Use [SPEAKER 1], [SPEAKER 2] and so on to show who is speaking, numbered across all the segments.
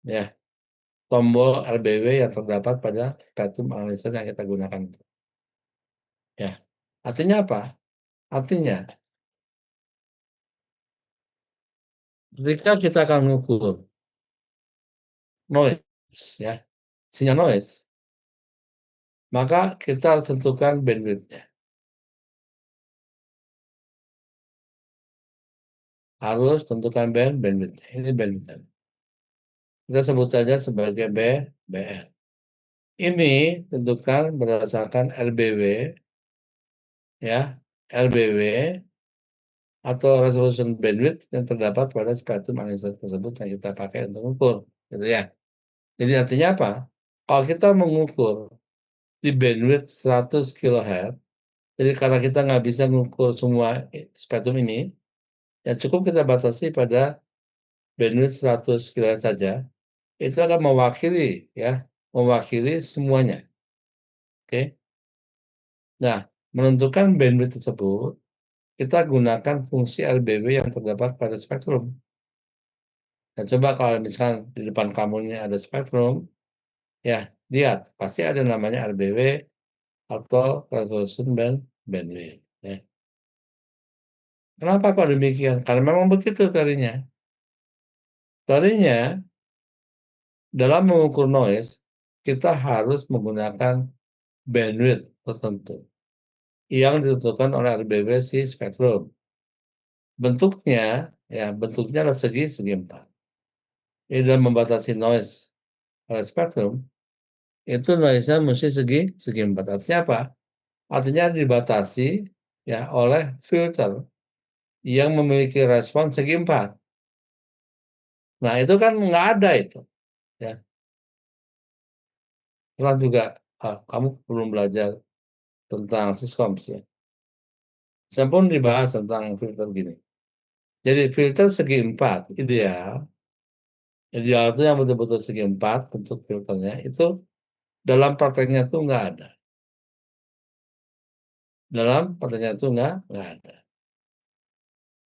[SPEAKER 1] ya, tombol RBW yang terdapat pada spektrum analyzer yang kita gunakan. Ya, artinya apa? Artinya, ketika kita akan mengukur noise, ya, sinyal noise, maka kita harus tentukan bandwidth-nya. Harus tentukan bandwidth-nya. Ini bandwidth-nya. Kita sebut saja sebagai BR. Ini tentukan berdasarkan RBW, ya, RBW atau resolution bandwidth yang terdapat pada spektrum analyzer tersebut yang kita pakai untuk mengukur, gitu ya. Jadi artinya apa? Kalau kita mengukur di bandwidth 100 kHz, jadi karena kita nggak bisa mengukur semua spektrum ini, ya cukup kita batasi pada bandwidth 100 kHz saja, itu akan mewakili, ya, mewakili semuanya. Oke. Nah, menentukan bandwidth tersebut, kita gunakan fungsi RBW yang terdapat pada spektrum. Nah, coba kalau misalkan di depan kamu ini ada spektrum, ya, lihat, pasti ada namanya RBW atau resolution bandwidth, ya. Kenapa kok demikian? Karena memang begitu teorinya. Teorinya, dalam mengukur noise, kita harus menggunakan bandwidth tertentu yang ditentukan oleh RBW si spektrum. Bentuknya, ya, bentuknya adalah segi empat. Ini dalam membatasi noise pada spektrum, itu noise-nya mesti segi empat. Artinya apa? Artinya dibatasi, ya, oleh filter yang memiliki respon segi empat. Nah, itu kan nggak ada itu, ya. Pernah juga, kamu belum belajar tentang Syscoms, ya. Saya pun dibahas tentang filter gini. Jadi filter segi empat ideal, ideal itu yang betul-betul segi empat untuk filternya, itu dalam prakteknya tuh nggak ada. Dalam prakteknya itu nggak ada.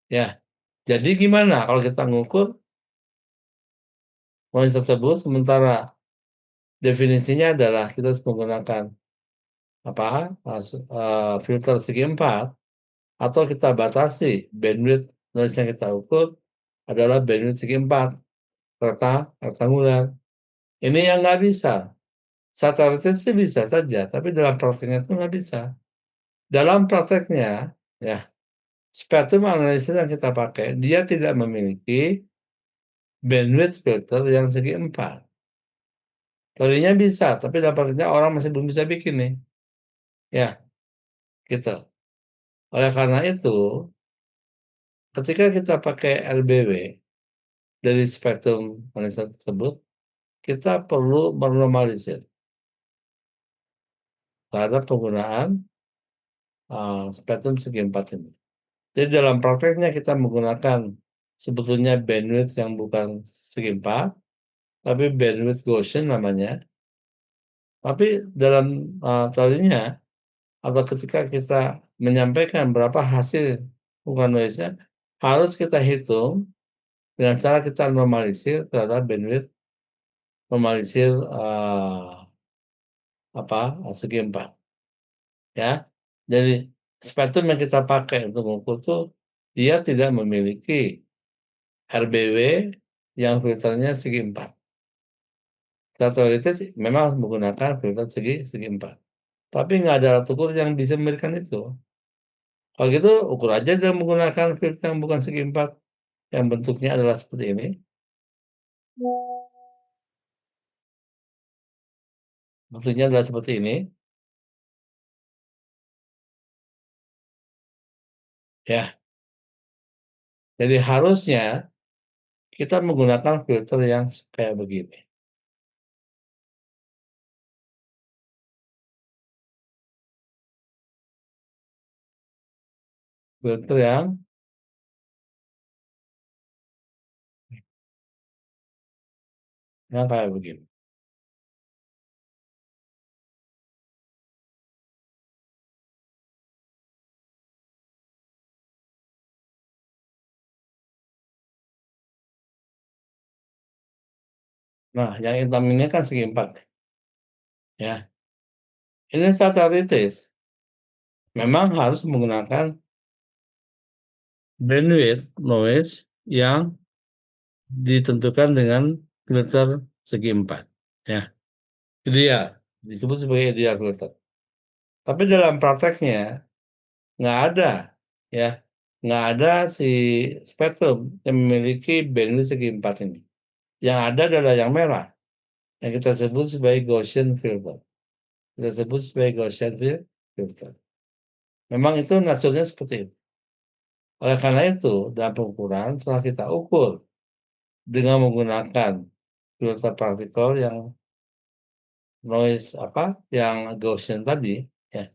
[SPEAKER 1] Ya, jadi gimana kalau kita ngukur noise tersebut, sementara definisinya adalah kita harus menggunakan apa, filter segi empat, atau kita batasi bandwidth noise yang kita ukur adalah bandwidth segi empat, rektangular. Ini yang nggak bisa. Secara teoritis sih bisa saja, tapi dalam prakteknya itu nggak bisa. Dalam prakteknya, ya, spektrum analisis yang kita pakai, dia tidak memiliki bandwidth filter yang segi empat. Teorinya bisa, tapi dalam prakteknya orang masih belum bisa bikin nih. Ya, gitu. Oleh karena itu, ketika kita pakai RBW dari spektrum analisis tersebut, kita perlu menormalisir terhadap penggunaan spektrum segi empat ini. Jadi dalam prakteknya kita menggunakan sebetulnya bandwidth yang bukan segi empat, tapi bandwidth Gaussian namanya. Tapi dalam teorinya, atau ketika kita menyampaikan berapa hasil ukuran noise-nya, harus kita hitung dengan cara kita normalisir terhadap bandwidth, normalisir segi empat, ya. Jadi spektrum yang kita pakai untuk mengukur itu dia tidak memiliki RBW yang filternya segi empat. Secara teoritis memang harus menggunakan filter segi empat. Tapi nggak ada alat ukur yang bisa memberikan itu. Kalau gitu ukur aja dengan menggunakan filter yang bukan segi empat, yang bentuknya adalah seperti ini. Bentuknya adalah seperti ini, ya. Jadi harusnya kita menggunakan filter yang kayak begini. Filter yang kayak begini. Nah, yang hitam ini kan segi empat, ya. Ini secara teoritis memang harus menggunakan bandwidth noise yang ditentukan dengan filter segi empat, ya. Ideal, disebut sebagai ideal filter. Tapi dalam prakteknya nggak ada, ya, nggak ada si spektrum yang memiliki bandwidth segi empat ini. Yang ada adalah yang merah, yang kita sebut sebagai Gaussian filter. Kita sebut sebagai Gaussian filter. Memang itu naturnya seperti itu. Oleh karena itu, dalam pengukuran setelah kita ukur dengan menggunakan filter partikel yang noise apa, yang Gaussian tadi, ya,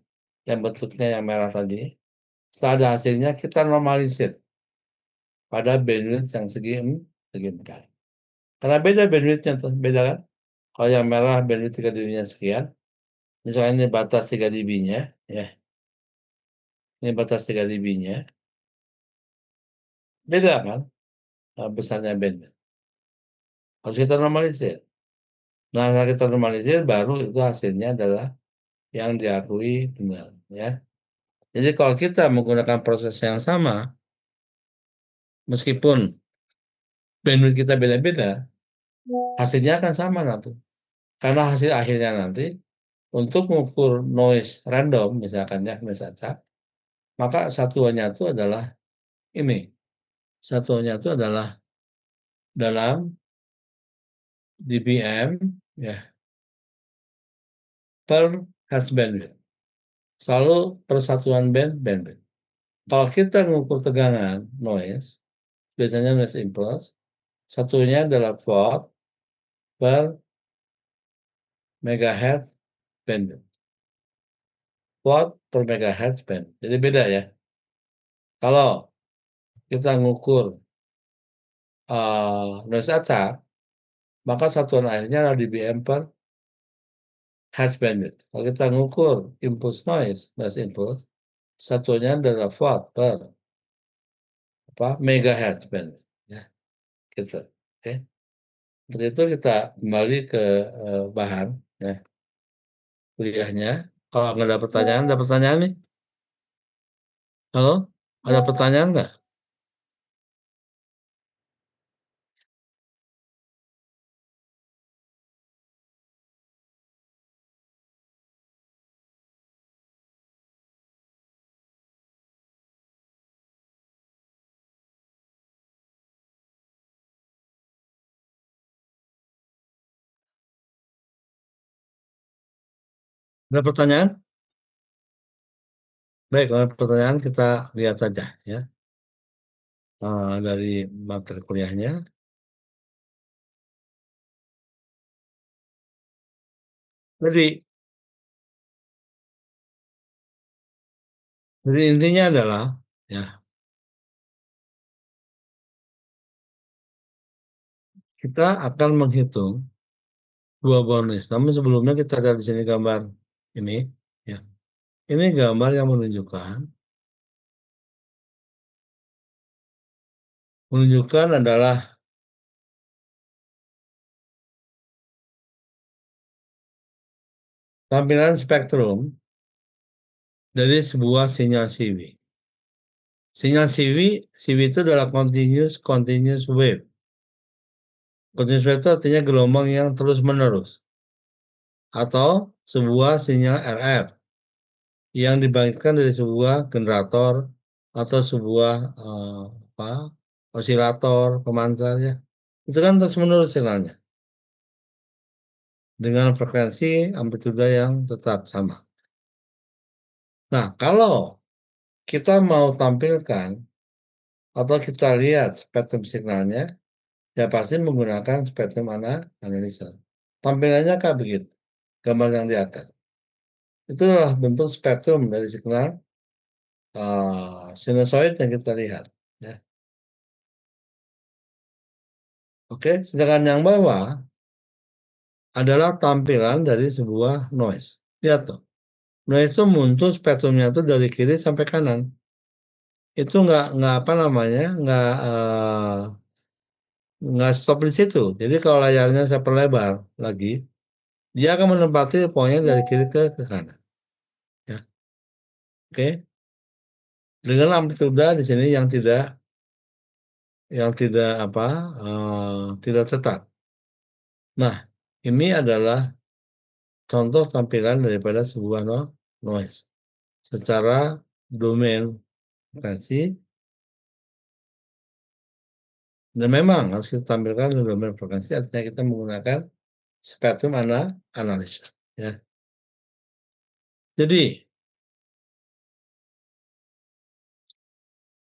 [SPEAKER 1] yang bentuknya yang merah tadi, setelah ada hasilnya kita normalisir pada bandwidth yang segi empat. Karena beda bandwidthnya tuh, beda kan? Kalau yang merah bandwidth 3 dB-nya sekian, misalnya ini batas 3 dB-nya, ya, ini batas 3 dB-nya, beda kan, besarnya bandwidth. Harus kita normalisir. Nah, setelah kita normalisir baru itu hasilnya adalah yang diakui benar, ya. Jadi kalau kita menggunakan proses yang sama, meskipun bandwidth kita beda-beda, hasilnya akan sama nanti. Karena hasil akhirnya nanti untuk mengukur noise random misalkan ya, noise acak, maka satuannya itu adalah ini, satuannya itu adalah dalam dBm, ya, per hertz bandwidth. Selalu persatuan bandwidth. Kalau kita mengukur tegangan noise, biasanya noise impulse, satunya adalah watt per megahertz bandwidth. Watt per megahertz bandwidth. Jadi beda ya. Kalau kita mengukur noise acak, maka satuan akhirnya adalah dBm per hertz bandwidth. Kalau kita mengukur impulse noise impulse, satuannya adalah watt per megahertz bandwidth. Ya, gitu. Oke. Untuk itu kita kembali ke bahan, ya, kuliahnya. Kalau nggak ada pertanyaan nih? Halo? Ada pertanyaan nggak? Ada pertanyaan? Baik, kalau ada pertanyaan kita lihat saja ya, dari materi kuliahnya. Jadi intinya adalah, ya, kita akan menghitung 2 bonus. Namun sebelumnya kita lihat di sini gambar ini, ya. Ini gambar yang menunjukkan adalah tampilan spektrum dari sebuah sinyal CV. Sinyal CV itu adalah continuous wave. Continuous wave itu artinya gelombang yang terus-menerus atau sebuah sinyal RF yang dibangkitkan dari sebuah generator atau sebuah apa, osilator, pemancar ya. Itu kan terus-menerus sinyalnya dengan frekuensi amplitude yang tetap sama. Nah, kalau kita mau tampilkan atau kita lihat spektrum signalnya, ya pasti menggunakan spektrum analyzer. Tampilannya kayak begitu, gambar yang di atas. Itu adalah bentuk spektrum dari signal sinusoid yang kita lihat. Ya. Oke, sedangkan yang bawah adalah tampilan dari sebuah noise. Lihat tuh, noise itu muncul spektrumnya itu dari kiri sampai kanan. Itu nggak apa namanya, nggak stop di situ. Jadi kalau layarnya saya perlebar lagi, dia akan menempati poinnya dari kiri ke kanan. Ya, oke. Dengan amplitude di sini yang tidak apa tidak tetap. Nah, ini adalah contoh tampilan daripada sebuah noise secara domain frekuensi, dan memang harus kita tampilkan di domain frekuensi, artinya kita menggunakan spektrum analisa. Ya. Jadi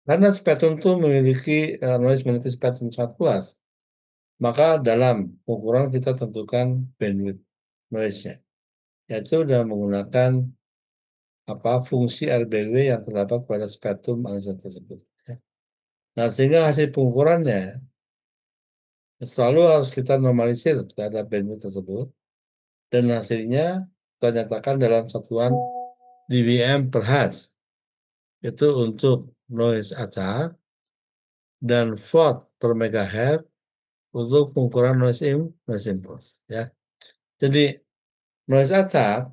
[SPEAKER 1] karena spektrum itu noise memiliki spektrum sangat luas, maka dalam ukuran kita tentukan bandwidth noise-nya, yaitu dengan menggunakan fungsi RBW yang terdapat pada spektrum analisa tersebut. Ya. Nah, sehingga hasil pengukurannya selalu harus kita normalisir terhadap bandwidth tersebut, dan hasilnya kita nyatakan dalam satuan dBm per Hertz, itu untuk noise acak, dan watt per megahertz untuk pengukuran noise impulse. Ya. Jadi noise acak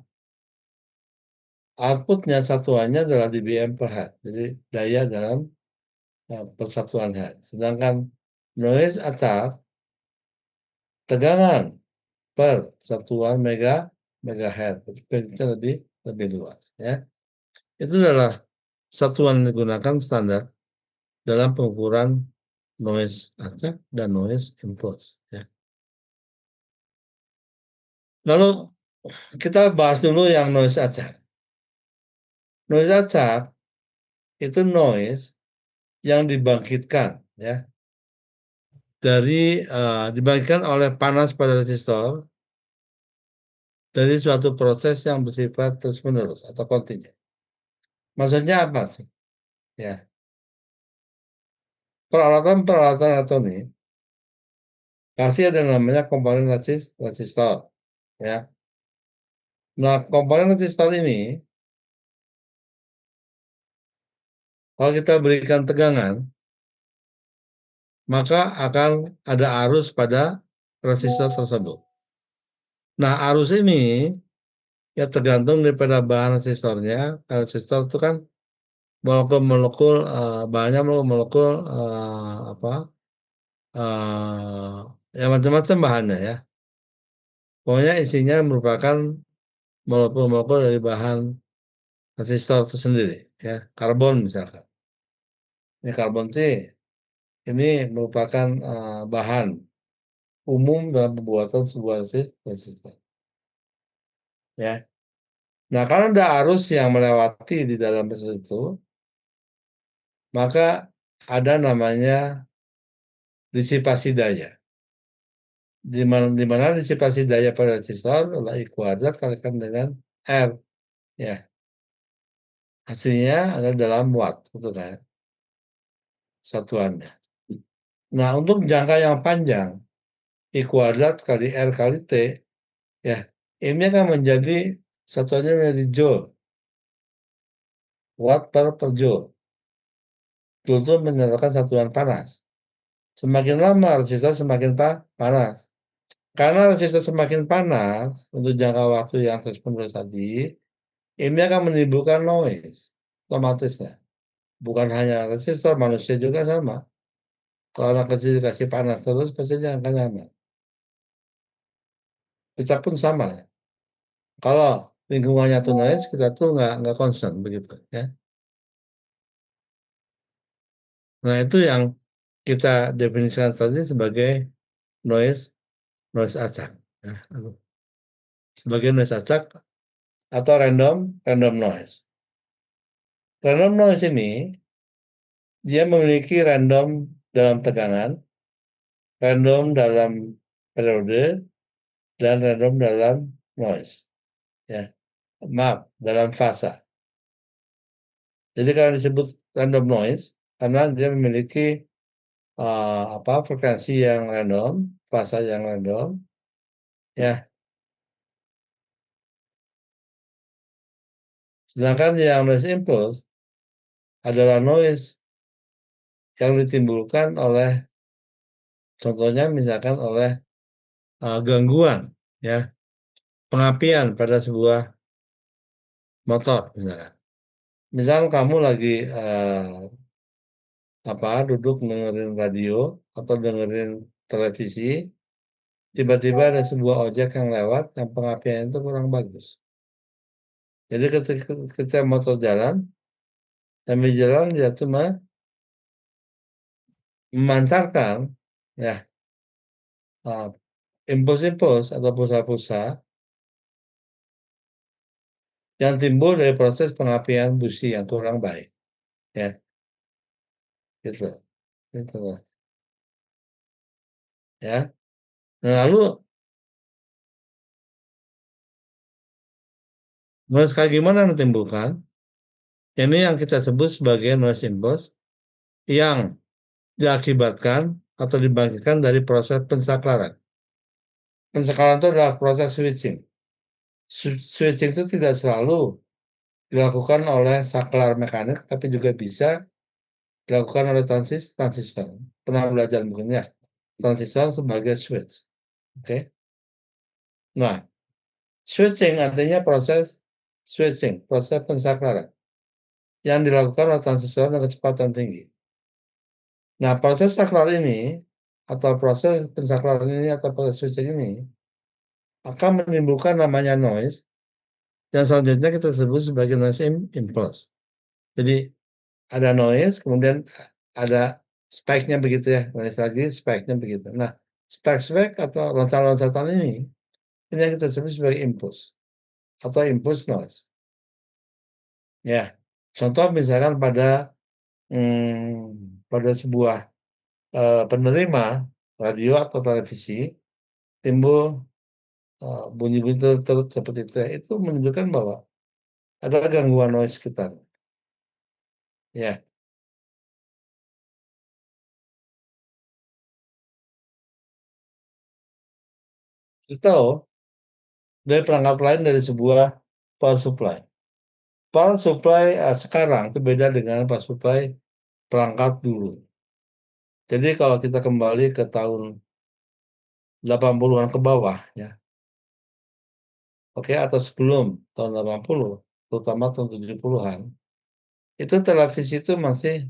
[SPEAKER 1] outputnya satuannya adalah dBm per Hertz, jadi daya dalam persatuan Hertz. Sedangkan noise acak tegangan per satuan megahertz, itu lebih luas. Ya. Itu adalah satuan yang digunakan standar dalam pengukuran noise acak dan noise impulse. Ya. Lalu kita bahas dulu yang noise acak. Noise acak itu noise yang dibangkitkan, ya, dibangkitkan oleh panas pada resistor dari suatu proses yang bersifat terus-menerus atau kontinu. Maksudnya apa sih? Ya, peralatan elektronik pasti ada namanya komponen resistor. Ya. Nah, komponen resistor ini kalau kita berikan tegangan, maka akan ada arus pada resistor tersebut. Nah, arus ini ya tergantung daripada bahan resistornya. Resistor itu kan molekul-molekul, bahannya molekul-molekul, ya macam-macam bahannya ya. Pokoknya isinya merupakan molekul-molekul dari bahan resistor itu sendiri, ya. Karbon misalkan. Ini karbon C, ini merupakan bahan umum dalam pembuatan sebuah resistor, ya. Nah, karena ada arus yang melewati di dalam resistor itu, maka ada namanya disipasi daya. Di mana disipasi daya pada resistor adalah I kuadrat kalikan dengan R. Ya, hasilnya ada dalam watt, betul kan? Satuannya. Nah, untuk jangka yang panjang, I kuadrat kali R kali T, ya, ini akan menjadi satuannya menjadi joule, watt per joule. Joule itu menyatakan satuan panas. Semakin lama resistor semakin panas. Karena resistor semakin panas untuk jangka waktu yang terus-menerus tadi, ini akan menimbulkan noise otomatisnya. Bukan hanya resistor, manusia juga sama. Kalau anak kecil dikasih panas terus, pasti dia akan nyaman. Kita pun sama ya. Kalau lingkungannya tuh noise, kita tuh nggak concern begitu ya. Nah, itu yang kita definisikan tadi sebagai noise noise acak. Ya, sebagai noise acak atau random noise. Random noise ini dia memiliki random dalam tegangan, random dalam periode, dan random dalam noise. Ya, maaf, dalam fasa. Jadi kalau disebut random noise karena dia memiliki frekuensi yang random, fasa yang random, ya. Sedangkan yang noise impulse adalah noise yang ditimbulkan oleh Contohnya misalkan oleh gangguan, ya, pengapian pada sebuah motor misalkan. Misal kamu lagi duduk dengerin radio atau dengerin televisi, tiba-tiba ada sebuah ojek yang lewat yang pengapiannya itu kurang bagus. Jadi ketika kita motor jalan, sambil jalan dia cuma memancarkan, ya, eee, impuls-impuls atau pulsa-pulsa yang timbul dari proses pengapian busi yang kurang baik, ya, gitu, gitu Mas, ya. Nah, lalu noise kayak gimana yang ditimbulkan? Ini yang kita sebut sebagai noise impulse yang diakibatkan atau dibangkitkan dari proses pensaklaran. Pensaklaran itu adalah proses switching. Switching itu tidak selalu dilakukan oleh saklar mekanik, tapi juga bisa dilakukan oleh transistor. Pernah belajar mungkin ya, transistor sebagai switch, oke. Nah, switching artinya proses switching, proses pensaklaran yang dilakukan oleh transistor dengan kecepatan tinggi. Nah, proses saklar ini atau proses pensaklaran ini atau proses switching ini akan menimbulkan namanya noise yang selanjutnya kita sebut sebagai noise impulse. Jadi ada noise, kemudian ada spike-nya begitu ya, noise lagi, spike-nya begitu. Nah, spike-spike atau loncat-loncatan ini yang kita sebut sebagai impulse atau impulse noise. Ya, contoh misalkan pada sebuah penerima radio atau televisi timbul bunyi-bunyi seperti itu menunjukkan bahwa ada gangguan noise sekitar. Ya, atau dari perangkat lain dari sebuah power supply. Power supply sekarang itu beda dengan power supply perangkat dulu. Jadi kalau kita kembali ke tahun 80-an ke bawah ya, oke, atau sebelum tahun 80, terutama tahun 70-an, itu televisi itu masih,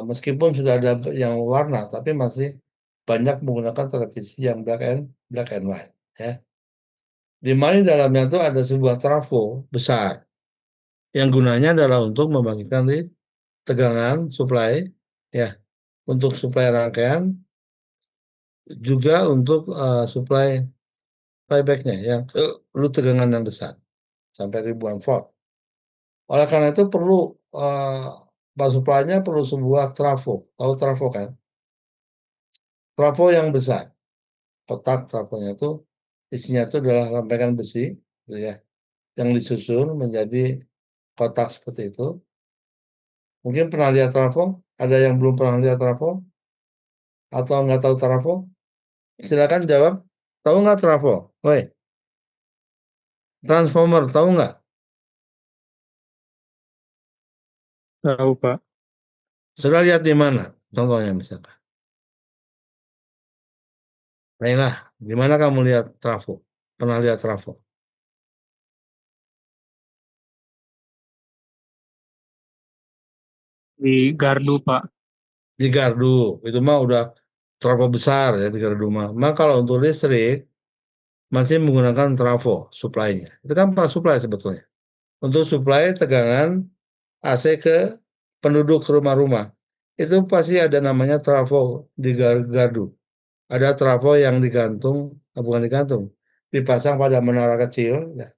[SPEAKER 1] meskipun sudah ada yang warna, tapi masih banyak menggunakan televisi yang black and white, ya. Di mana di dalamnya itu ada sebuah trafo besar, yang gunanya adalah untuk membangkitkan tegangan suplai, ya, untuk suplai rangkaian, juga untuk, suplai playback-nya yang perlu tegangan yang besar, sampai ribuan volt. Oleh karena itu perlu, power supply-nya perlu sebuah trafo, tahu trafo kan? Trafo yang besar, kotak trafonya itu isinya itu adalah rangkaian besi, gitu ya, yang disusun menjadi kotak seperti itu. Mungkin pernah lihat trafo? Ada yang belum pernah lihat trafo? Atau nggak tahu trafo? Silakan jawab, tahu nggak trafo? Woi, transformer tahu nggak?
[SPEAKER 2] Tahu, Pak.
[SPEAKER 1] Sudah lihat di mana contohnya misalkan? Baiklah, di mana kamu lihat trafo? Pernah lihat trafo?
[SPEAKER 2] Di gardu, Pak.
[SPEAKER 1] Di gardu, itu mah udah trafo besar ya di gardu mah. Kalau untuk listrik masih menggunakan trafo suplainya. Itu kan power supply sebetulnya. Untuk suplai tegangan AC ke penduduk rumah-rumah. Itu pasti ada namanya trafo di gardu. Ada trafo yang digantung, bukan digantung, dipasang pada menara kecil, ya.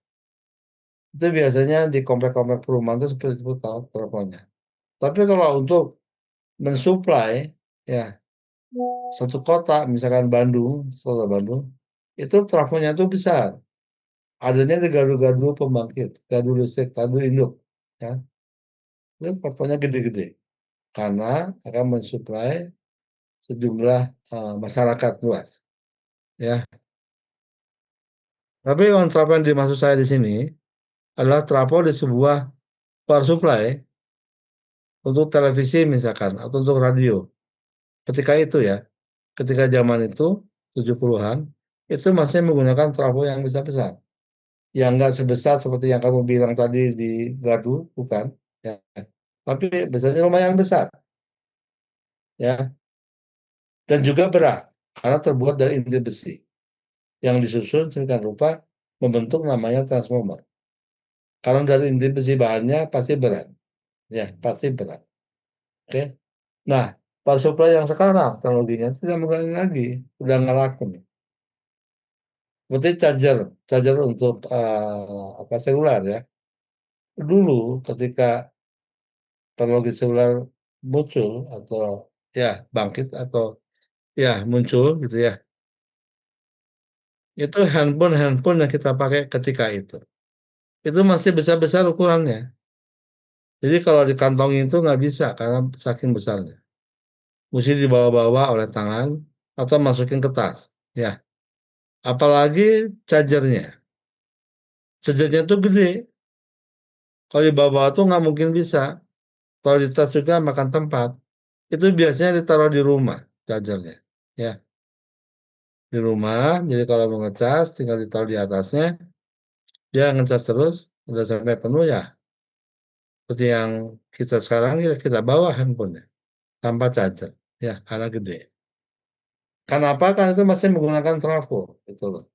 [SPEAKER 1] Itu biasanya di komplek-komplek perumahan itu seperti itu tahu trafonya. Tapi kalau untuk mensuplai, ya, satu kota, misalkan Bandung, kota Bandung, itu trafonya itu besar. Adanya di gardu-gardu pembangkit, gardu listrik, gardu induk, ya. Itu trafonya gede-gede karena akan mensuplai sejumlah masyarakat luas, ya. Tapi yang trafo yang dimaksud saya di sini adalah trafo di sebuah power supply untuk televisi misalkan atau untuk radio. ketika itu ya, ketika zaman itu 70-an itu masih menggunakan trafo yang besar-besar. Yang nggak sebesar seperti yang kamu bilang tadi di gardu, bukan. Ya. Tapi besarnya lumayan besar, ya. Dan juga berat, karena terbuat dari inti besi yang disusun sedemikian rupa membentuk namanya transformer. Karena dari inti besi bahannya pasti berat, ya pasti berat. Oke. Nah, power supply yang sekarang teknologinya tidak menggunakan lagi, udah nggak laku nih. Seperti charger, charger untuk apa seluler ya. Dulu ketika teknologi seluler muncul atau ya bangkit atau ya muncul gitu ya, itu handphone yang kita pakai ketika itu masih besar-besar ukurannya. Jadi kalau dikantongin itu nggak bisa karena saking besarnya. Mesti dibawa-bawa oleh tangan atau masukin ke tas. Ya, apalagi chargernya. Chargernya tuh gede. Kalau dibawa-bawa tuh nggak mungkin bisa. Kalau di tas juga makan tempat. Itu biasanya ditaruh di rumah chargernya. Ya, di rumah. Jadi kalau mau ngecas tinggal ditaruh di atasnya. Dia ngecas terus. Udah sampai penuh ya. Seperti yang kita sekarang ya kita bawa handphonenya tanpa charger. Ya, karena gede. Kenapa? Karena itu masih menggunakan trafo, gitu loh,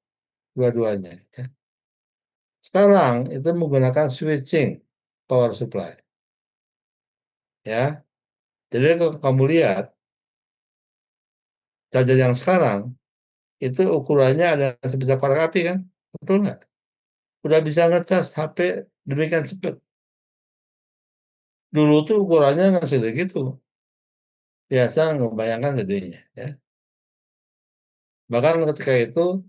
[SPEAKER 1] dua-duanya. Ya. Sekarang itu menggunakan switching power supply, ya. Jadi kalau kamu lihat charger yang sekarang itu ukurannya ada sebesar korek api kan, betul nggak? Udah bisa ngecas HP demikian cepat. Dulu tuh ukurannya nggak segitu, biasa ngebayangkan gedenya, ya. Bahkan ketika itu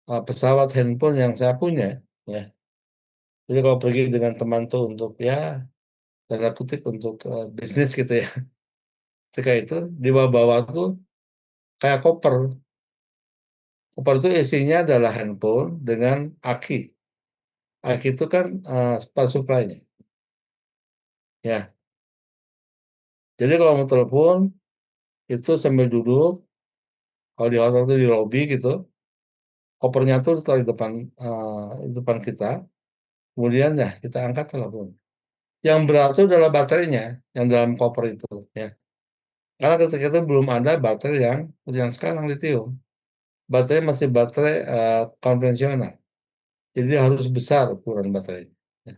[SPEAKER 1] pesawat handphone yang saya punya, ya. Jadi kalau pergi dengan teman tuh untuk ya tanda kutip untuk bisnis gitu ya. Ketika itu di bawah-bawah tuh kayak koper. Koper itu isinya adalah handphone dengan aki. Aki itu kan power supply-nya. Ya, jadi kalau mau telepon itu sambil duduk, kalau di hotel itu di lobby gitu, kopernya tuh ditaruh di depan kita, kemudian ya kita angkat telepon. Yang berat itu adalah baterainya yang dalam koper itu, ya. Karena ketika itu belum ada baterai yang sekarang lithium. Baterai masih baterai konvensional. Jadi harus besar ukuran baterainya. Ya,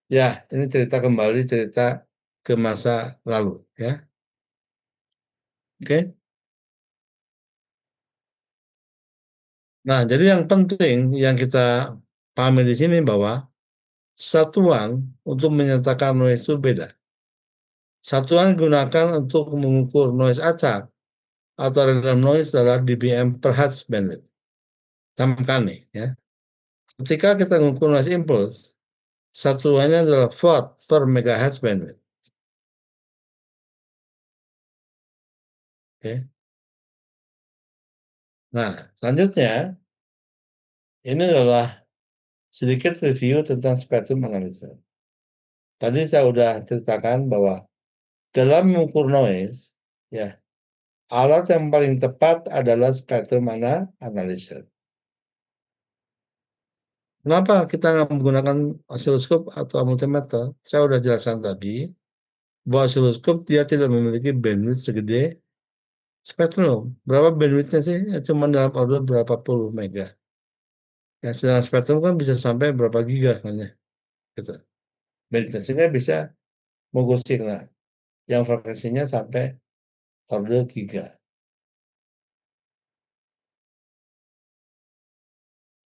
[SPEAKER 1] ya, ini cerita ke masa lalu, ya. Oke. Nah, jadi yang penting yang kita pahami di sini bahwa satuan untuk menyatakan noise itu beda. Satuan digunakan untuk mengukur noise acak atau random noise adalah dBm per hertz bandwidth. Camkan nih, ya. Ketika kita mengukur noise impulse, satuannya adalah watt per megahertz bandwidth. Oke. Nah, selanjutnya ini adalah sedikit review tentang spektrum analisa. Tadi saya sudah ceritakan bahwa dalam mengukur noise, ya, alat yang paling tepat adalah spektrum analysis. Kenapa kita nggak menggunakan osiloskop atau multimeter? Saya sudah jelaskan tadi bahwa osiloskop dia tidak memiliki bandwidth segede spektrum. Berapa bandwidthnya sih? Ya, cuma dalam order berapa puluh mega. Ya, sedangkan spektrum kan bisa sampai berapa giga kan ya. Gitu. Bandwidthnya sehingga bisa mengukur signal yang frekuensinya sampai order giga.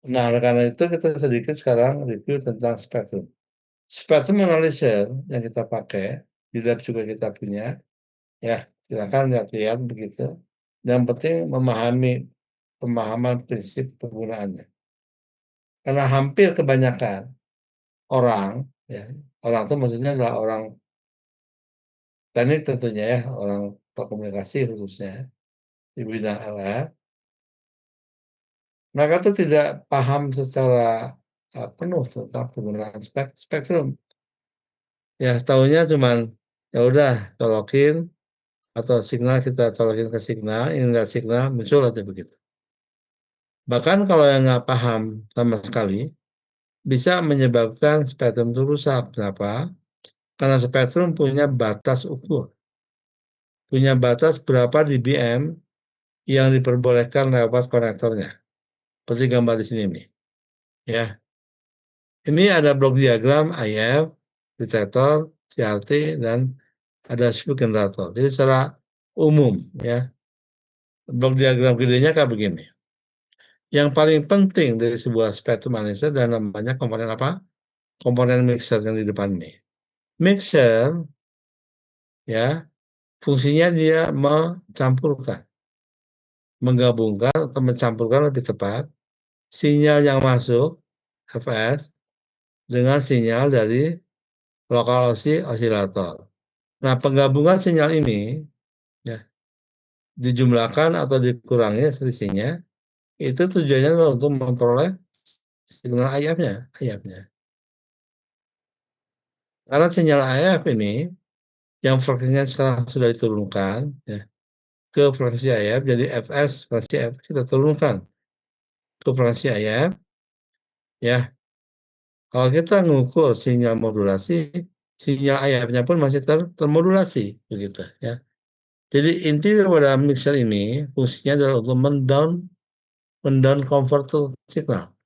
[SPEAKER 1] Nah, oleh karena itu kita sedikit sekarang review tentang spektrum. Spektrum analyzer yang kita pakai, di lab juga kita punya, ya silakan lihat-lihat begitu. Yang penting memahami pemahaman prinsip penggunaannya. Karena hampir kebanyakan orang, ya, orang itu maksudnya adalah orang teknik tentunya ya, orang komunikasi khususnya di bidang LR, mereka tuh tidak paham secara penuh tentang penggunaan spektrum. Ya, tahunya cuman ya udah colokin atau signal kita colokin ke signal, ini enggak signal, muncul aja begitu. Bahkan kalau yang nggak paham sama sekali, bisa menyebabkan spektrum itu rusak. Kenapa? Karena spektrum punya batas ukur, punya batas berapa dBm yang diperbolehkan lewat konektornya. Seperti gambar di sini nih. Ya, ini ada blok diagram IF, detektor, CRT, dan ada speed generator. Jadi secara umum, ya, blok diagram gedenya kayak begini. Yang paling penting dari sebuah spektrum analyzer dan namanya komponen apa? Komponen mixer yang di depan ini. Mixer, ya, fungsinya dia mencampurkan, menggabungkan atau mencampurkan lebih tepat sinyal yang masuk fs dengan sinyal dari lokal osilator. Nah, penggabungan sinyal ini, ya, dijumlahkan atau dikurangi selisihnya, itu tujuannya untuk memperoleh signal IF-nya. Karena sinyal IF ini yang frekuensinya sekarang sudah diturunkan, ya, ke frekuensi IF, jadi Fs frekuensi F kita turunkan ke frekuensi IF, ya. Kalau kita ngukur sinyal modulasi, sinyal IF-nya pun masih termodulasi, begitu, ya. Jadi inti daripada mixer ini fungsinya adalah untuk mendown converter signal.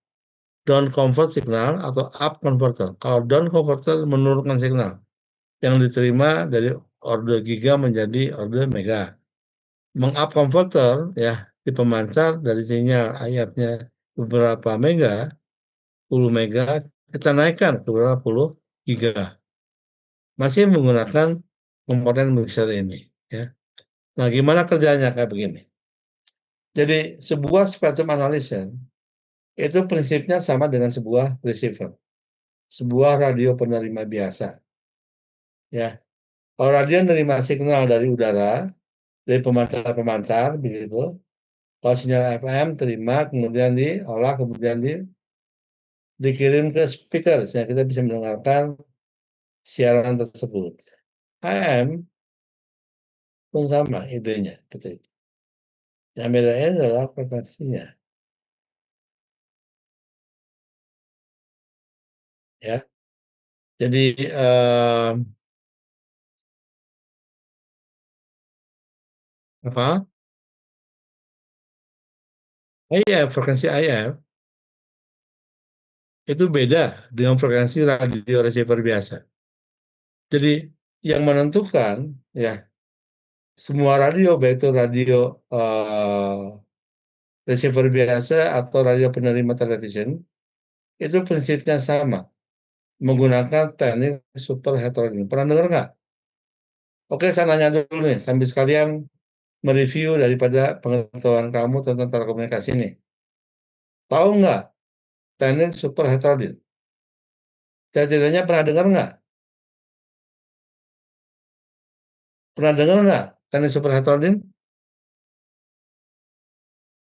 [SPEAKER 1] Down convert signal atau up converter. Kalau down converter menurunkan signal yang diterima dari order giga menjadi order mega. Meng-up converter, ya, di pemancar dari sinyal IF-nya beberapa mega, 10 mega, kita naikkan ke beberapa puluh giga. Masih menggunakan komponen mixer ini, ya. Nah, gimana kerjanya kayak begini. Jadi sebuah spektrum analyzer itu prinsipnya sama dengan sebuah receiver, sebuah radio penerima biasa, ya. Kalau radio menerima signal dari udara, dari pemancar-pemancar, begitu. Kalau sinyal FM terima, kemudian diolah, kemudian dikirim ke speaker, sehingga kita bisa mendengarkan siaran tersebut. AM pun sama idenya, gitu. Yang bedanya adalah frekuensinya, ya. Jadi apa? Frekuensi IF itu beda dengan frekuensi radio receiver biasa. Jadi yang menentukan, ya, semua radio, baik itu radio receiver biasa atau radio penerima television, itu prinsipnya sama, menggunakan teknik super heteronim. Pernah dengar nggak? Oke, saya nanya dulu nih, sambil sekalian mereview daripada pengetahuan kamu tentang telekomunikasi nih. Tahu nggak teknik super heteronim? Setidaknya pernah dengar nggak? Pernah dengar nggak teknik super heteronim?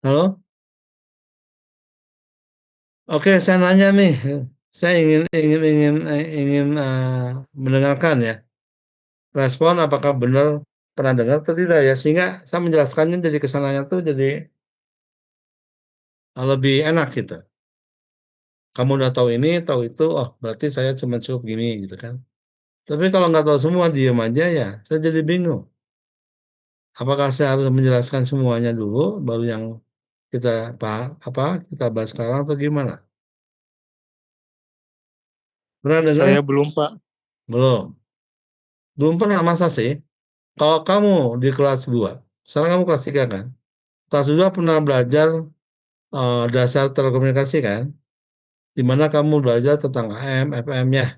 [SPEAKER 1] Halo? Oke, saya nanya nih, saya ingin mendengarkan, ya, respon apakah benar pernah dengar atau tidak, ya, sehingga saya menjelaskannya jadi kesananya tuh jadi lebih enak gitu. Kamu udah tahu ini, tahu itu, oh berarti saya cuma cukup gini gitu kan. Tapi kalau nggak tahu semua diem aja, ya saya jadi bingung. Apakah saya harus menjelaskan semuanya dulu baru yang kita bahas sekarang atau gimana? Pernah dengar?
[SPEAKER 2] Saya belum, Pak.
[SPEAKER 1] Belum. Belum pernah, masa sih? Kalau kamu di kelas 2, sekarang kamu kelas 3 kan? Kelas 2 pernah belajar dasar telekomunikasi kan? Di mana kamu belajar tentang AM, FM, ya.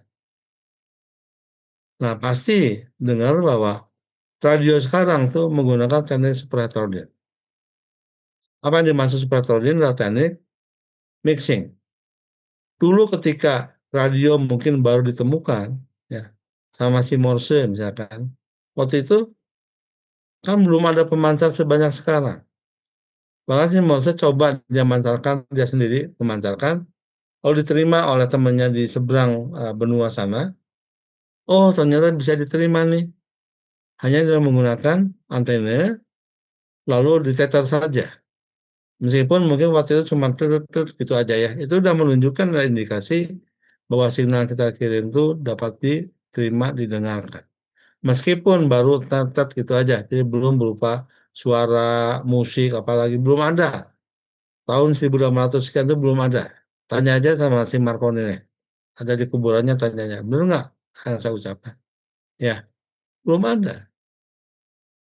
[SPEAKER 1] Nah, pasti dengar bahwa radio sekarang tuh menggunakan teknik super heterodyne. Apa yang dimaksud super heterodyne adalah teknik mixing. Dulu ketika radio mungkin baru ditemukan, ya, sama si Morse misalkan, waktu itu kan belum ada pemancar sebanyak sekarang. Bahkan si Morse coba dia mancarkan, dia sendiri memancarkan, kalau diterima oleh temannya di seberang benua sana, oh ternyata bisa diterima nih, hanya dengan menggunakan antena, lalu detektor saja. Meskipun mungkin waktu itu cuma tut gitu aja ya. Itu udah menunjukkan ada indikasi bahwa sinyal kita kirim itu dapat diterima, didengarkan. Meskipun baru tet gitu aja, jadi belum berupa suara, musik, apalagi belum ada. Tahun 1800 sekian itu belum ada. Tanya aja sama si Marconi nih. Ada di kuburannya tanyanya. Benar nggak yang saya ucapkan? Ya, belum ada.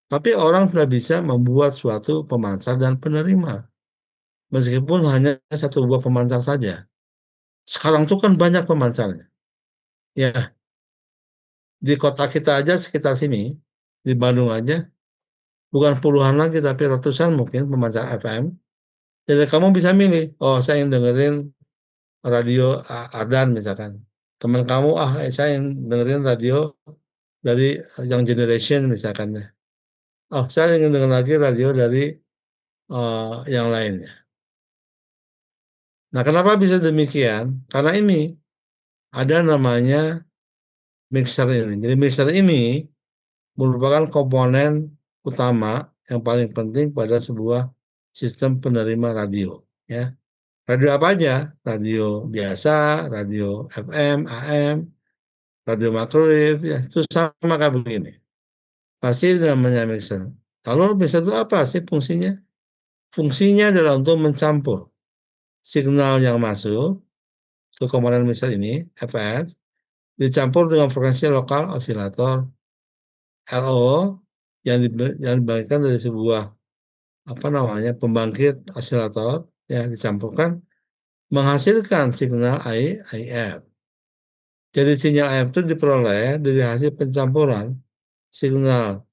[SPEAKER 1] Tapi orang sudah bisa membuat suatu pemancar dan penerima. Meskipun hanya satu buah pemancar saja. Sekarang itu kan banyak pemancarnya. Ya, di kota kita aja sekitar sini, di Bandung aja, bukan puluhan lagi tapi ratusan mungkin pemancar FM. Jadi kamu bisa milih, oh saya ingin dengerin radio Ardan misalkan. Teman kamu, saya ingin dengerin radio dari Young Generation misalkan. Oh, saya ingin dengar lagi radio dari yang lainnya. Nah, kenapa bisa demikian? Karena ini ada namanya mixer ini. Jadi mixer ini merupakan komponen utama yang paling penting pada sebuah sistem penerima radio. Ya, radio apa aja? Radio biasa, radio FM, AM, radio makrowave, ya itu sama kayak begini. Pasti namanya mixer. Lalu mixer itu apa sih fungsinya? Fungsinya adalah untuk mencampur signal yang masuk ke komponen mixer ini, fs, dicampur dengan frekuensi lokal osilator LO yang dibagikan dari sebuah apa namanya pembangkit osilator yang dicampurkan menghasilkan signal IF. Jadi sinyal IF itu diperoleh dari hasil pencampuran signal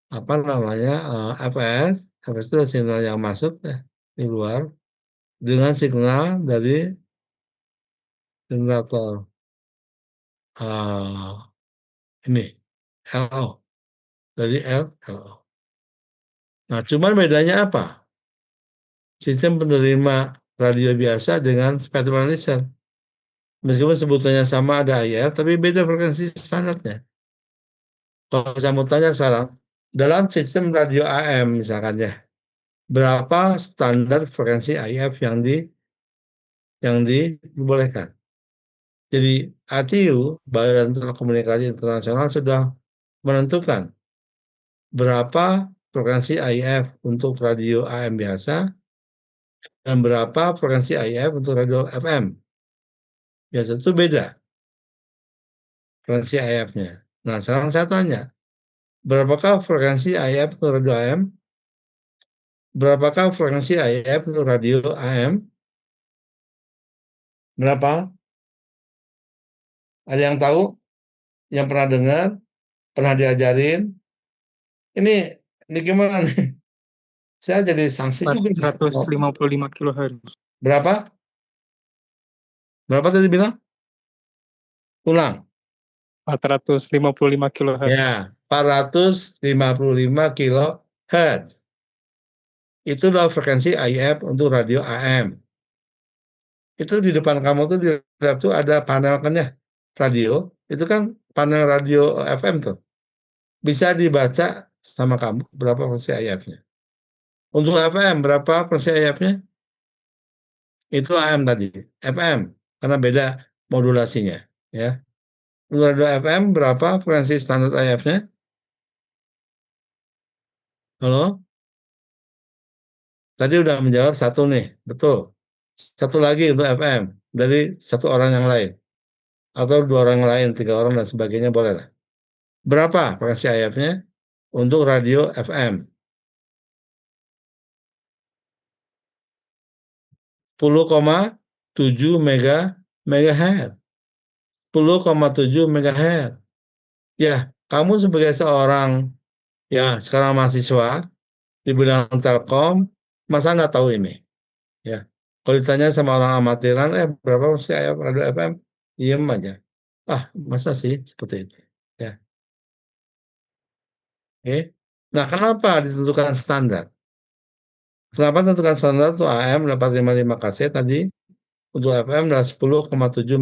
[SPEAKER 1] apa namanya fs itu signal yang masuk ya, di luar dengan signal dari generator ini LO dari LO. Nah, cuman bedanya apa? Sistem penerima radio biasa dengan spectrum analyzer. Meskipun sebutannya sama ada IF, tapi beda frekuensi standarnya. Kalau saya mau tanya sekarang, dalam sistem radio AM misalkan ya, berapa standar frekuensi IF yang dibolehkan? Jadi ATU, Badan Telekomunikasi Internasional sudah menentukan berapa frekuensi IF untuk radio AM biasa dan berapa frekuensi IF untuk radio FM. Biasa itu beda frekuensi IF-nya. Nah, sekarang saya tanya, berapakah frekuensi IF untuk radio AM? Berapakah frekuensi IF untuk radio AM? Berapa? Ada yang tahu? Yang pernah dengar? Pernah diajarin? Ini gimana nih? Saya jadi sanksi juga.
[SPEAKER 2] 455 kHz.
[SPEAKER 1] Berapa? Berapa tadi bilang? Ulang.
[SPEAKER 2] 455 kHz.
[SPEAKER 1] Ya, 455 kHz. Itu adalah frekuensi IF untuk radio AM. Itu di depan kamu tuh di lab tuh ada panel kan ya, radio. Itu kan panel radio FM tuh. Bisa dibaca sama kamu berapa frekuensi IF-nya. Untuk FM berapa frekuensi IF-nya? Itu AM tadi, FM karena beda modulasinya, ya. Untuk radio FM berapa frekuensi standar IF-nya? Halo? Tadi udah menjawab satu nih, betul. Satu lagi untuk FM dari satu orang yang lain atau dua orang lain, tiga orang dan sebagainya boleh lah. Berapa frekuensi IF-nya untuk radio FM? 10,7 megahertz. 10,7 megahertz. Ya, kamu sebagai seorang ya sekarang mahasiswa di bidang Telkom, masa nggak tahu ini? Ya, kalau ditanya sama orang amatiran, berapa sih radio FM? Diem aja. Masa sih seperti itu? Ya, oke. Nah, kenapa ditentukan standar? Kenapa ditentukan standar untuk AM 455 KC tadi, untuk FM adalah 10,7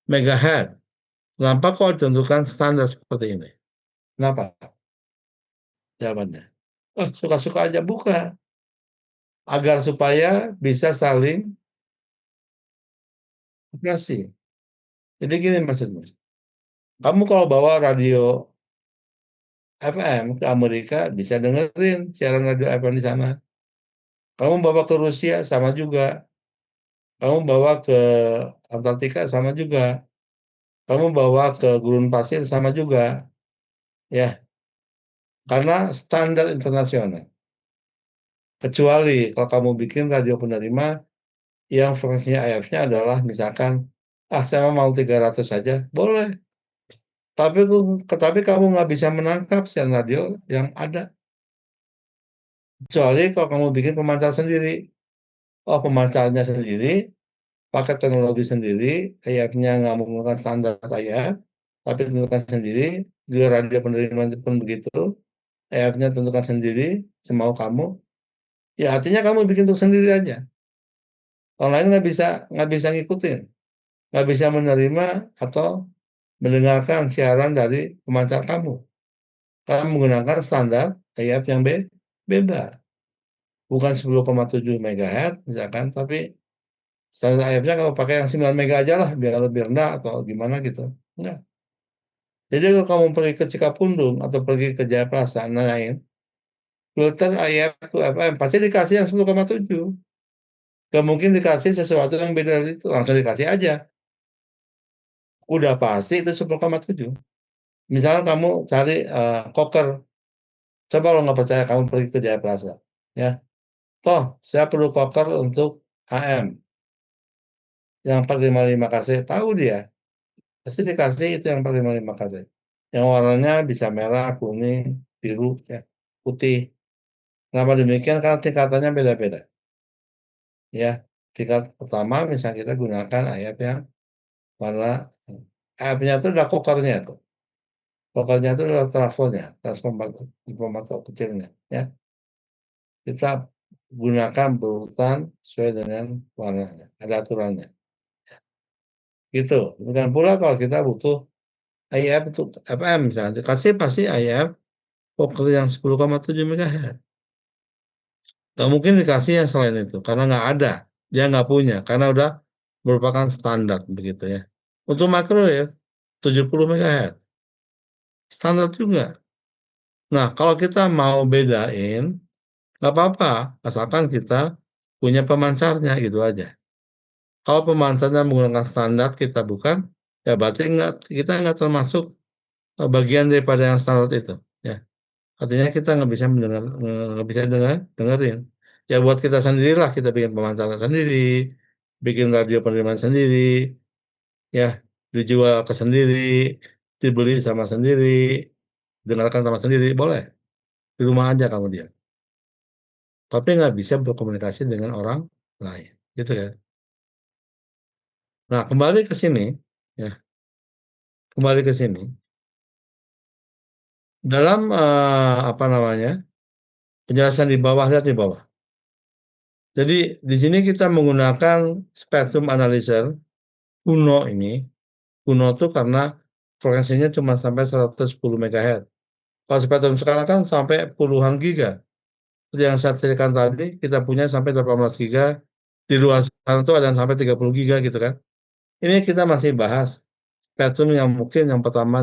[SPEAKER 1] megahertz. Kenapa kok ditentukan standar seperti ini? Kenapa? jawabannya. Oh, suka-suka aja, bukan. Agar supaya bisa saling operasi. Jadi gini maksudnya, kamu kalau bawa radio FM ke Amerika bisa dengerin siaran radio FM di sana. Kamu bawa ke Rusia sama juga. Kamu bawa ke Antartika sama juga. Kamu bawa ke gurun pasir sama juga. Ya, karena standar internasional. Kecuali kalau kamu bikin radio penerima yang frekuensinya IF-nya adalah misalkan, ah saya mau 300 saja, boleh. Tapi kamu nggak bisa menangkap siaran radio yang ada. Kecuali kalau kamu bikin pemancar sendiri. Oh, pemancarnya sendiri, pakai teknologi sendiri, IF-nya nggak menggunakan standar IF, tapi tentukan sendiri, juga radio penerima pun begitu, IF-nya tentukan sendiri, semau kamu. Ya artinya kamu bikin untuk sendiri aja. Orang lain nggak bisa ngikutin, nggak bisa menerima atau mendengarkan siaran dari pemancar kamu. Karena menggunakan standar IF yang beda. Bukan 10,7 MHz misalkan, tapi standar IF-nya kalau pakai yang 9 mega aja lah, biar lebih rendah atau gimana gitu. Enggak. Jadi kalau kamu pergi ke Cikapundung atau pergi ke Jayaprasa, nanyain, filter IF to FM, pasti dikasih yang 10,7. Gak mungkin dikasih sesuatu yang beda dari itu, langsung dikasih aja. Udah pasti itu 10,7. Misalnya kamu cari koker, coba kalau nggak percaya kamu pergi ke Jayaprasa. Ya, toh saya perlu koker untuk AM yang 455 kc, tahu dia. Pasti dikasih itu yang 455 kc. Yang warnanya bisa merah, kuning, biru, ya, putih. Kenapa demikian? Karena tingkatannya beda-beda. Ya, tingkat pertama misalnya kita gunakan ayat yang warna ayatnya itu ada kokernya tuh. Kokernya itu adalah trafonya, transformator kecilnya. Ya, kita gunakan berurutan sesuai dengan warnanya, ada aturannya. Gitu. Bukan pula kalau kita butuh IF untuk FM misalnya, dikasih pasti IF koker yang 10,7 MHz. Nggak mungkin dikasih yang selain itu, karena nggak ada. Dia nggak punya, karena udah merupakan standar begitu ya. Untuk makro ya, 70 MHz. Standar juga. Nah, kalau kita mau bedain, nggak apa-apa, asalkan kita punya pemancarnya gitu aja. Kalau pemancarnya menggunakan standar, kita bukan, ya berarti kita nggak termasuk bagian daripada yang standar itu. Ya, artinya kita nggak bisa dengerin. Ya buat kita sendirilah, kita bikin pemancarnya sendiri, bikin radio penerimaan sendiri, ya dijual ke sendiri, dibeli sama sendiri, dengarkan sama sendiri, boleh. Di rumah aja kamu dia. Tapi nggak bisa berkomunikasi dengan orang lain, gitu ya. Nah, ya, kembali ke sini. Dalam apa namanya penjelasan di bawah, lihat di bawah. Jadi di sini kita menggunakan spektrum analyzer kuno ini. Kuno itu karena frekuensinya cuma sampai 110 MHz. Kalau spektrum sekarang kan sampai puluhan giga. Seperti yang saya ceritakan tadi, kita punya sampai 18 giga. Di luar sana itu ada yang sampai 30 giga gitu kan. Ini kita masih bahas spektrum yang mungkin yang pertama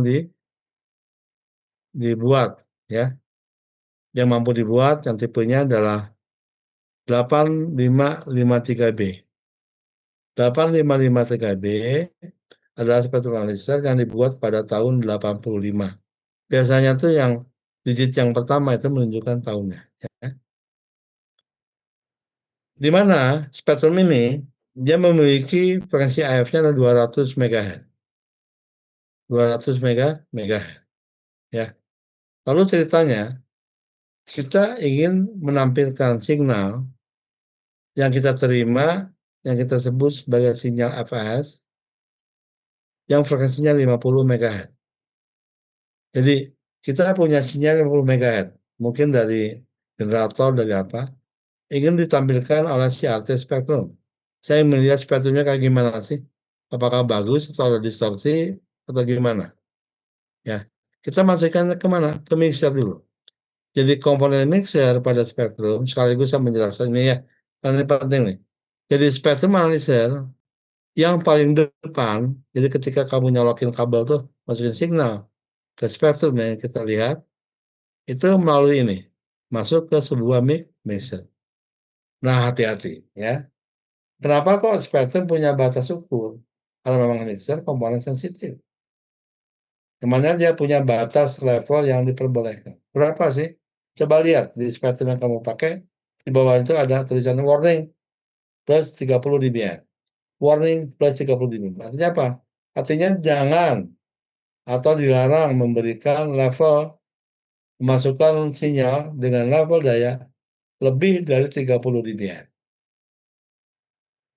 [SPEAKER 1] dibuat ya. Yang mampu dibuat yang tipenya adalah 8553B. 8553B adalah spektrum analyzer yang dibuat pada tahun 85. Biasanya tuh yang digit yang pertama itu menunjukkan tahunnya. Ya. Di mana spektrum ini dia memiliki frekuensi AF-nya adalah 200 MHz. 200 MHz. Ya. Lalu ceritanya kita ingin menampilkan signal yang kita terima yang kita sebut sebagai sinyal FS yang frekuensinya 50 MHz. Jadi kita punya sinyal 50 MHz, mungkin dari generator dari apa, ingin ditampilkan oleh si artis spektrum. Saya melihat spektrumnya kayak gimana sih? Apakah bagus atau ada distorsi atau gimana? Ya, kita masukkan ke mana? Ke mixer dulu. Jadi komponen mixer pada spektrum, sekaligus saya menjelaskan ini ya, karena ini penting nih. Jadi spektrum analyzer yang paling depan, jadi ketika kamu nyolokin kabel tuh, masukin signal ke spektrum yang kita lihat, itu melalui ini, masuk ke sebuah mixer. Nah, hati-hati ya. Kenapa kok spektrum punya batas ukur? Karena memang mixer komponen sensitif. Kemana dia punya batas level yang diperbolehkan. Berapa sih? Coba lihat di spektrum yang kamu pakai, di bawah itu ada tulisan warning plus 30 dBm. Warning plus 30 dBm. Artinya apa? Artinya jangan atau dilarang memberikan level memasukkan sinyal dengan level daya lebih dari 30 dBm.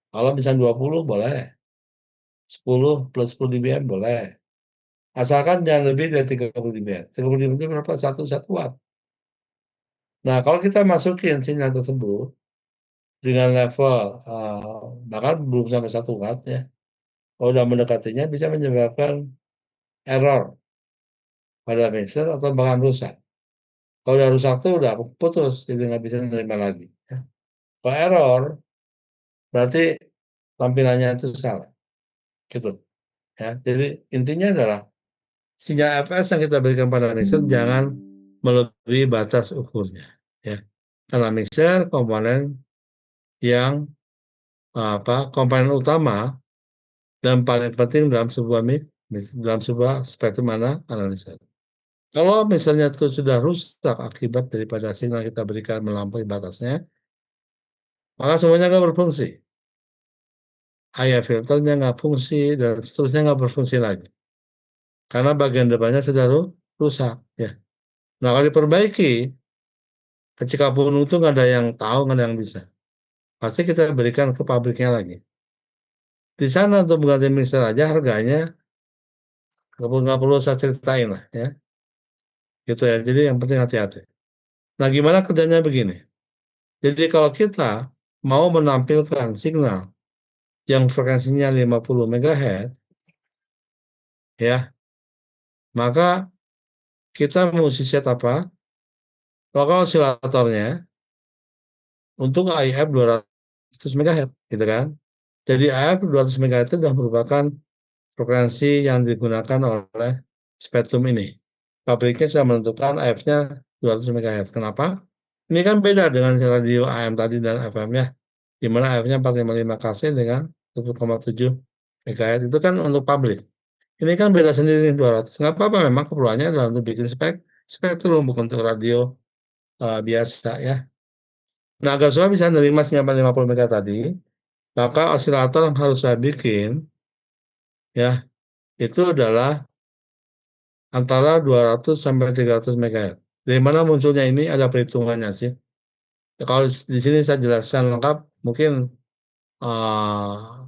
[SPEAKER 1] Kalau misalnya 20 boleh, 10 plus 10 dBm boleh. Asalkan jangan lebih dari 30 dBm. 30 dBm itu berapa? 1 watt. Nah, kalau kita masukin sinyal tersebut dengan level, bahkan belum sampai 1 watt ya, kalau udah mendekatinya bisa menyebabkan error pada mixer atau bahkan rusak. Kalau udah rusak tuh udah putus, jadi nggak bisa nerima lagi, ya. Kalau error, berarti tampilannya itu salah, gitu, ya. Jadi intinya adalah sinyal fs yang kita berikan pada mixer jangan melebihi batas ukurnya, ya. Karena mixer komponen yang, komponen utama dan paling penting dalam sebuah spektrum analisa. Kalau misalnya itu sudah rusak akibat daripada sinyal kita berikan melampaui batasnya, maka semuanya nggak berfungsi. IF filternya nggak fungsi dan seterusnya nggak berfungsi lagi. Karena bagian depannya sudah rusak, ya. Nah, kalau diperbaiki, ketika pun itu nggak ada yang tahu, nggak ada yang bisa. Pasti kita berikan ke pabriknya lagi. Di sana untuk mengganti mixer aja harganya nggak perlu saya ceritain lah, ya. Gitu ya. Jadi yang penting hati-hati. Nah, gimana kerjanya begini? Jadi kalau kita mau menampilkan signal yang frekuensinya 50 MHz, ya, maka kita mesti set apa? Lokal osilatornya untuk IF 200 MHz, gitu kan. Jadi IF 200 MHz itu sudah merupakan frekuensi yang digunakan oleh spektrum ini. Pabriknya sudah menentukan IF-nya 200 MHz. Kenapa? Ini kan beda dengan radio AM tadi dan FM ya, di mana IF-nya 455 kc dengan 1,7 MHz itu kan untuk pabrik. Ini kan beda sendiri 200. Nggak apa-apa memang keperluannya adalah untuk bikin spektrum bukan untuk radio biasa ya. Nah, agar supaya bisa menerima sinyal 50 MHz tadi, maka osilator yang harus saya bikin ya itu adalah antara 200 sampai 300 MHz. Dari mana munculnya ini ada perhitungannya sih. Ya, kalau di sini saya jelaskan lengkap, mungkin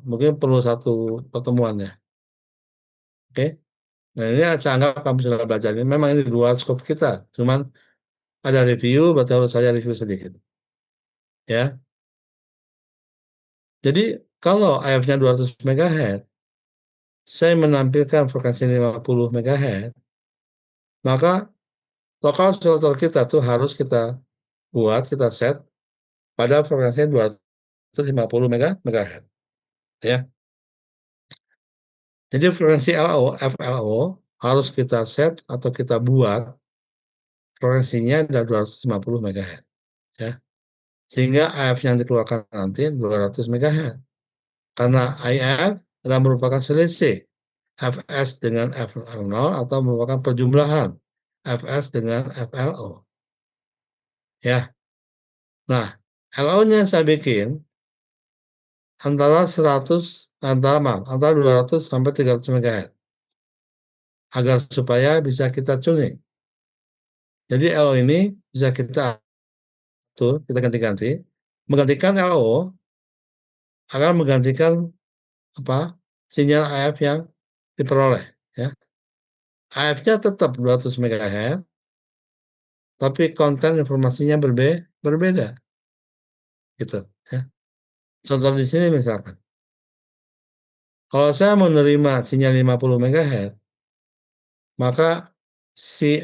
[SPEAKER 1] mungkin perlu satu pertemuan ya. Oke. Nah, ini saya anggap kamu sudah belajar. Ini memang ini di luar skop kita. Cuman ada review, berarti harus saya review sedikit. Ya. Jadi kalau IF-nya 200 MHz, saya menampilkan frekuensi 50 MHz, maka lokal oscillator kita tuh harus kita buat, kita set pada frekuensi 250 MHz. Ya. Jadi frekuensi LO, FLO harus kita set atau kita buat frekuensinya adalah 250 MHz. Ya. Sehingga IF yang dikeluarkan nanti 200 MHz. Karena IF adalah merupakan selisih Fs dengan FL0 atau merupakan perjumlahan Fs dengan FLO. Ya. Nah, LO-nya saya bikin antara 200 sampai 300 MHz agar supaya bisa kita tuning. Jadi LO ini bisa kita atur, kita ganti-ganti. Menggantikan LO akan menggantikan apa? Sinyal AF yang diperoleh, ya. AF-nya tetap 200 MHz, tapi konten informasinya berbeda, gitu, ya. Contoh di sini misalkan, kalau saya menerima sinyal 50 MHz, maka si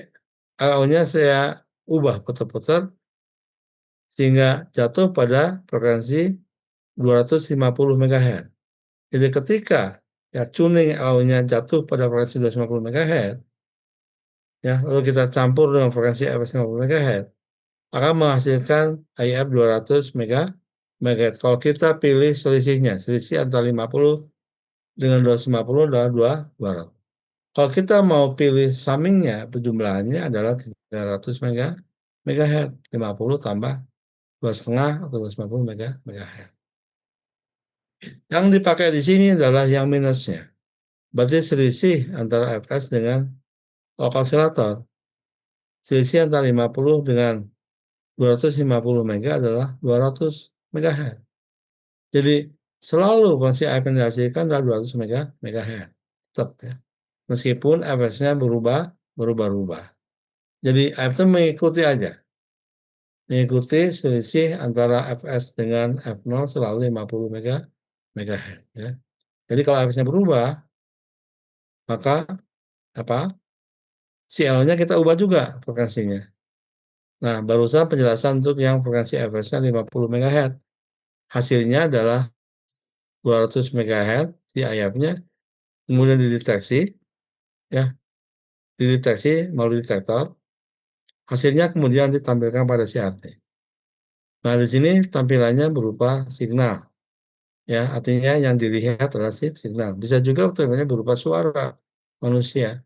[SPEAKER 1] LO-nya saya ubah putar-putar sehingga jatuh pada frekuensi 250 MHz. Jadi ketika ya tuning audio-nya jatuh pada frekuensi 250 MHz, ya lalu kita campur dengan frekuensi fs 50 MHz, akan menghasilkan IF 200 MHz. Kalau kita pilih selisihnya, selisih antara 50 dengan 250 adalah 200. Kalau kita mau pilih summingnya, penjumlahannya adalah 300 MHz, 50 tambah 2,5 atau 250 MHz. Yang dipakai di sini adalah yang minusnya. Berarti selisih antara fs dengan lokal oscillator. Selisih antara 50 dengan 250 mega adalah 200 MHz. Jadi selalu frekuensi AF yang dihasilkan adalah 200 MHz. Tetap ya. Meskipun fs-nya berubah-ubah. Jadi AF itu mengikuti aja. Mengikuti selisih antara fs dengan f0 selalu 50 MHz ya. Jadi kalau fs-nya berubah, maka apa? CL-nya kita ubah juga frekuensinya. Nah, barusan penjelasan untuk yang frekuensi fs-nya 50 MHz. Hasilnya adalah 200 MHz di IF-nya, kemudian dideteksi, ya, dideteksi melalui detektor. Hasilnya kemudian ditampilkan pada CRT. Nah, di sini tampilannya berupa signal, ya, artinya yang dilihat adalah signal. Bisa juga tampilannya berupa suara manusia.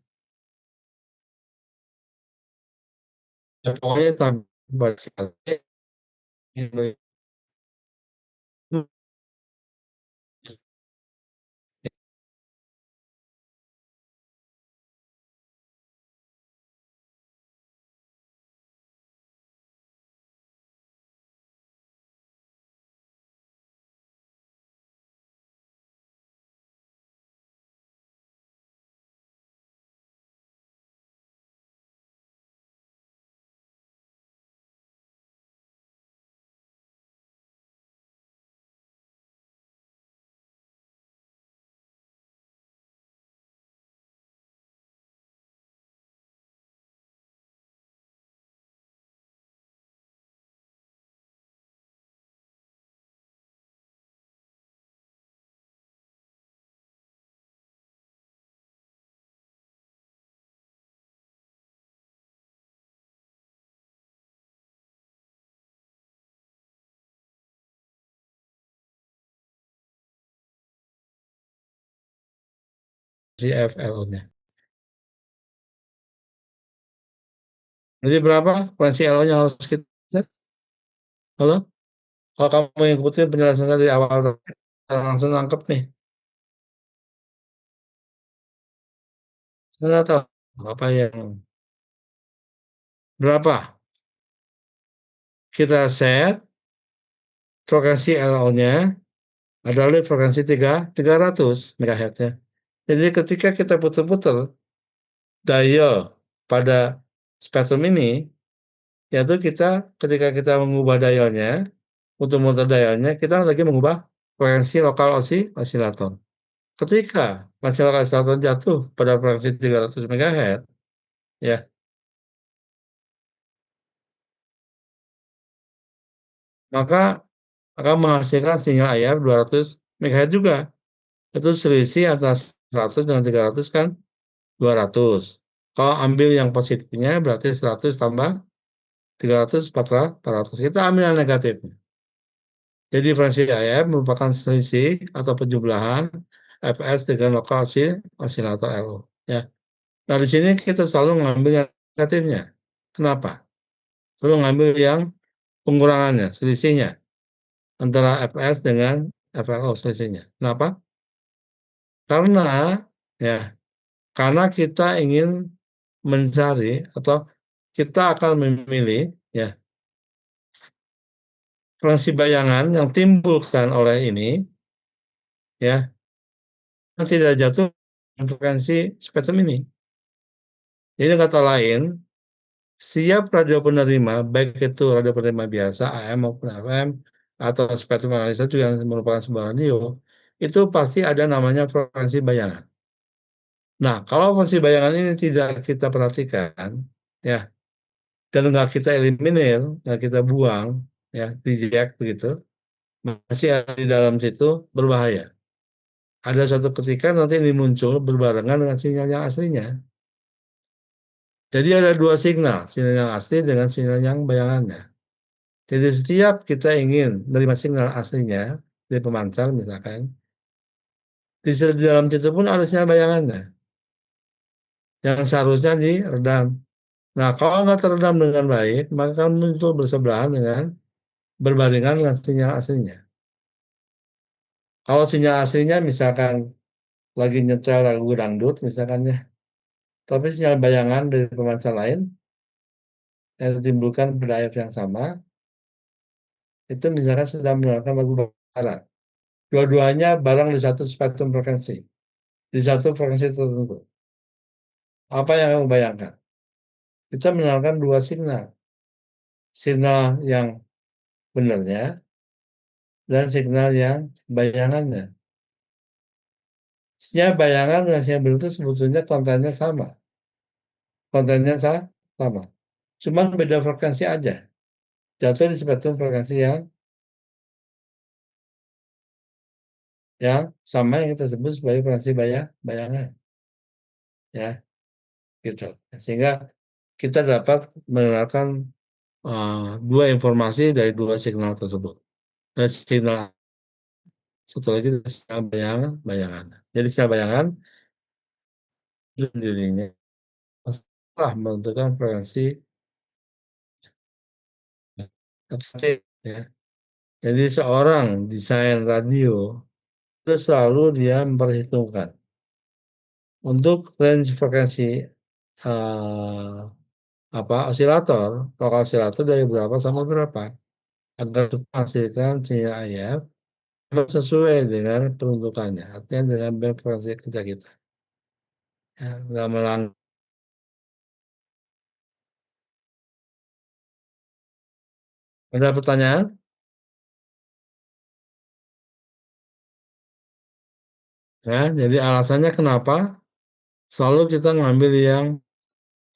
[SPEAKER 1] Ya, pokoknya tampil pada CRT. CFLO-nya. Jadi berapa frekuensi LO-nya harus kita set? Halo? Kalau kamu ikutin penjelasan dari awal, langsung nangkep nih. Saya nggak tahu apa yang berapa. Kita set frekuensi LO-nya adalah frekuensi 300 MHz ya. Jadi ketika kita putar-putar dial pada spektrum ini, yaitu kita ketika kita mengubah dialnya, untuk muter dialnya, kita lagi mengubah frekuensi lokal osilator. Ketika frekuensi lokal osilator jatuh pada frekuensi 300 MHz, ya, maka akan menghasilkan sinyal IF 200 MHz juga. Itu selisih antara 100 dengan 300 kan 200. Kalau ambil yang positifnya berarti 100 tambah 300 400. Kita ambil yang negatifnya. Jadi frekuensi IF merupakan selisih atau penjumlahan fs dengan lokal osilator LO. Ya. Nah, di sini kita selalu mengambil yang negatifnya. Kenapa? Selalu mengambil yang pengurangannya, selisihnya antara fs dengan FLO selisihnya. Kenapa? Karena ya, karena kita ingin mencari atau kita akan memilih ya frekuensi bayangan yang timbulkan oleh ini ya yang tidak jatuh frekuensi spektrum ini. Jadi kata lain, setiap radio penerima, baik itu radio penerima biasa AM maupun FM atau spektrum analisa juga yang merupakan sebuah radio, itu pasti ada namanya frekuensi bayangan. Nah, kalau frekuensi bayangan ini tidak kita perhatikan, ya dan nggak kita eliminir, nggak kita buang, ya, reject begitu, masih ada di dalam situ berbahaya. Ada suatu ketika nanti ini muncul berbarengan dengan sinyal yang aslinya. Jadi ada dua sinyal yang asli dengan sinyal yang bayangannya. Jadi setiap kita ingin menerima sinyal aslinya dari pemancar misalkan, di dalam situ pun ada sinyal bayangannya yang seharusnya diredam. Nah, kalau nggak teredam dengan baik, maka kan muncul bersebelahan dengan berbarengan dengan sinyal aslinya. Kalau sinyal aslinya misalkan lagi nyetel lagu dangdut misalkan ya, tapi sinyal bayangan dari pemancar lain yang ditimbulkan pada ayat yang sama, itu misalkan sedang mendengarkan lagu barat. Dua-duanya barang di satu spektrum frekuensi, di satu frekuensi tertentu. Apa yang kamu bayangkan? Kita mendengarkan dua signal. Signal yang benarnya dan signal yang bayangannya. Sinyal bayangan dan sinyal benar itu sebetulnya kontennya sama. Kontennya sama. Cuman beda frekuensi aja. Jatuh di spektrum frekuensi yang sama yang kita sebut sebagai frekuensi bayangan. Ya, gitu. Sehingga kita dapat mendengarkan dua informasi dari dua signal tersebut. Dan signal satu lagi sinyal bayangan. Jadi sinyal bayangan itu sendirinya setelah menentukan frekuensi tertentu, ya. Jadi seorang desain radio itu selalu dia memperhitungkan untuk range frekuensi eh, osilator, total osilator dari berapa sampai berapa agar menghasilkan sinyal IF sesuai dengan peruntukannya, artinya dengan band frekuensi kerja kita. Ya, nggak ada pertanyaan? Ya, jadi alasannya kenapa selalu kita ngambil yang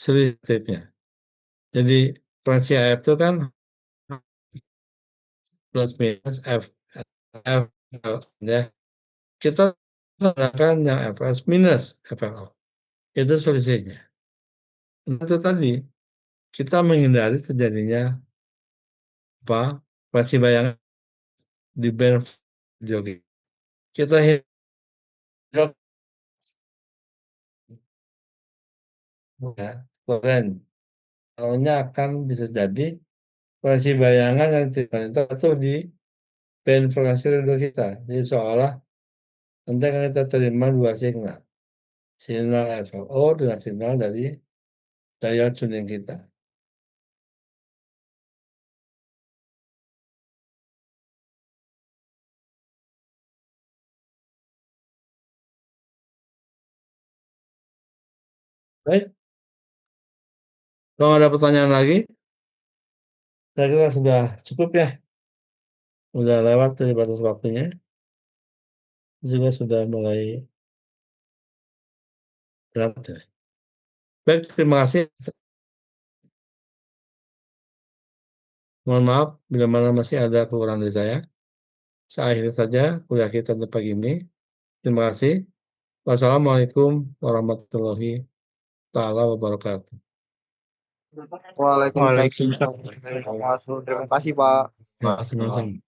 [SPEAKER 1] selektifnya. Jadi frekuensi AF itu kan plus minus F ya. Kita gunakan yang FS minus FLO. Itu selisihnya. Itu tadi kita menghindari terjadinya frekuensi bayangan di band jogi. Kita hidup ya, kemudian kalaunya akan bisa jadi frekuensi bayangan yang terjatuh di band frekuensi radio kita. Jadi seolah nanti akan kita terima dua signal. Sinyal FLO dengan sinyal dari daya tuning kita. Baik, kalau ada pertanyaan lagi, saya kira sudah cukup ya. Sudah lewat dari batas waktunya. Juga sudah mulai berat ya. Baik, terima kasih. Mohon maaf bila mana masih ada kekurangan dari saya. Saya akhiri saja kuliah kita untuk pagi ini. Terima kasih. Wassalamualaikum warahmatullahi taala wabarakatuh.
[SPEAKER 2] Waalaikumsalam.
[SPEAKER 3] Waalaikumsalam.
[SPEAKER 2] Terima kasih, Pak.
[SPEAKER 1] Ya, sama-sama.